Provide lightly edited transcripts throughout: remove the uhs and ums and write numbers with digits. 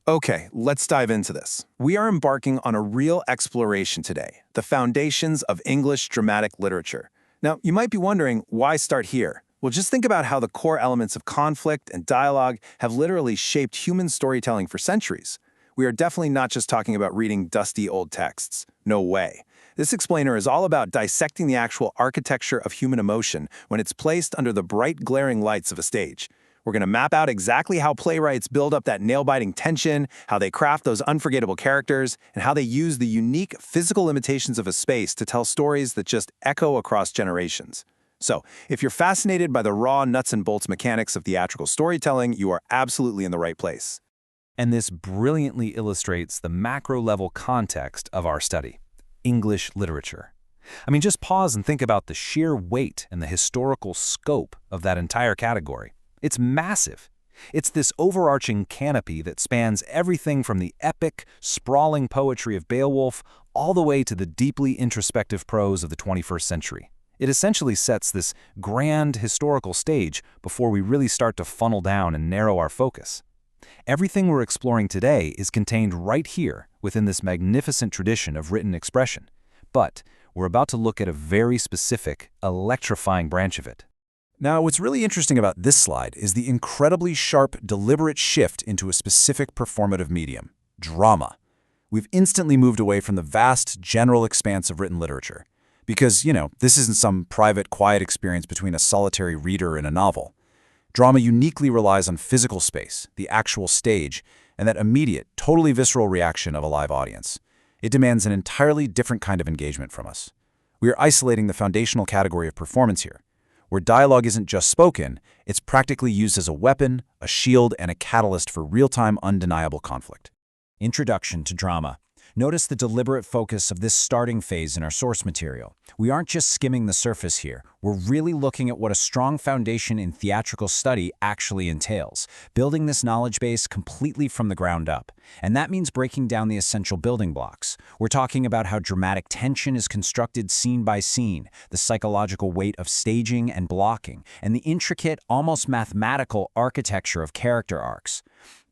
Okay, let's dive into this. We are embarking on a real exploration today, the foundations of English dramatic literature. Now, you might be wondering, why start here? Well, just think about how the core elements of conflict and dialogue have literally shaped human storytelling for centuries. We are definitely not just talking about reading dusty old texts. No way. This explainer is all about dissecting the actual architecture of human emotion when it's placed under the bright, glaring lights of a stage. We're going to map out exactly how playwrights build up that nail-biting tension, how they craft those unforgettable characters, and how they use the unique physical limitations of a space to tell stories that just echo across generations. So, if you're fascinated by the raw nuts and bolts mechanics of theatrical storytelling, you are absolutely in the right place. And this brilliantly illustrates the macro-level context of our study, English literature. I mean, just pause and think about the sheer weight and the historical scope of that entire category. It's massive. It's this overarching canopy that spans everything from the epic, sprawling poetry of Beowulf all the way to the deeply introspective prose of the 21st century. It essentially sets this grand historical stage before we really start to funnel down and narrow our focus. Everything we're exploring today is contained right here within this magnificent tradition of written expression. But we're about to look at a very specific, electrifying branch of it. Now, what's really interesting about this slide is the incredibly sharp, deliberate shift into a specific performative medium, drama. We've instantly moved away from the vast, general expanse of written literature. Because, this isn't some private, quiet experience between a solitary reader and a novel. Drama uniquely relies on physical space, the actual stage, and that immediate, totally visceral reaction of a live audience. It demands an entirely different kind of engagement from us. We are isolating the foundational category of performance here, where dialogue isn't just spoken, it's practically used as a weapon, a shield, and a catalyst for real-time, undeniable conflict. Introduction to drama. Notice the deliberate focus of this starting phase in our source material. We aren't just skimming the surface here. We're really looking at what a strong foundation in theatrical study actually entails, building this knowledge base completely from the ground up. And that means breaking down the essential building blocks. We're talking about how dramatic tension is constructed scene by scene, the psychological weight of staging and blocking, and the intricate, almost mathematical architecture of character arcs.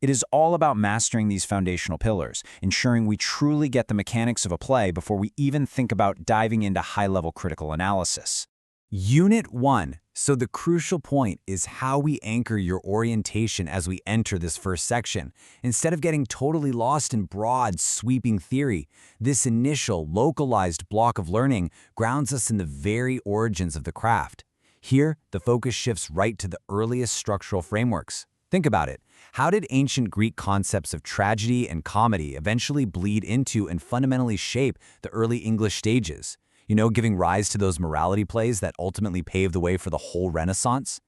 It is all about mastering these foundational pillars, ensuring we truly get the mechanics of a play before we even think about diving into high-level critical analysis. Unit 1. So the crucial point is how we anchor your orientation as we enter this first section. Instead of getting totally lost in broad, sweeping theory, this initial, localized block of learning grounds us in the very origins of the craft. Here, the focus shifts right to the earliest structural frameworks. Think about it. How did ancient Greek concepts of tragedy and comedy eventually bleed into and fundamentally shape the early English stages? Giving rise to those morality plays that ultimately paved the way for the whole Renaissance?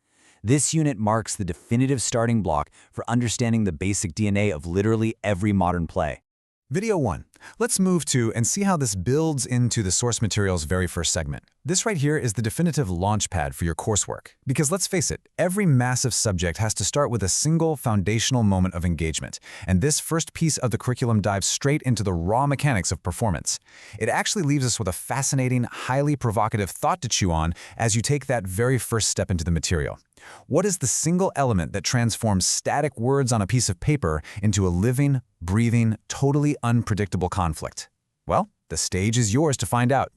This unit marks the definitive starting block for understanding the basic DNA of literally every modern play. Video 1. Let's move to and see how this builds into the source material's very first segment. This right here is the definitive launch pad for your coursework. Because let's face it, every massive subject has to start with a single foundational moment of engagement. And this first piece of the curriculum dives straight into the raw mechanics of performance. It actually leaves us with a fascinating, highly provocative thought to chew on as you take that very first step into the material. What is the single element that transforms static words on a piece of paper into a living, breathing, totally unpredictable conflict? Well, the stage is yours to find out.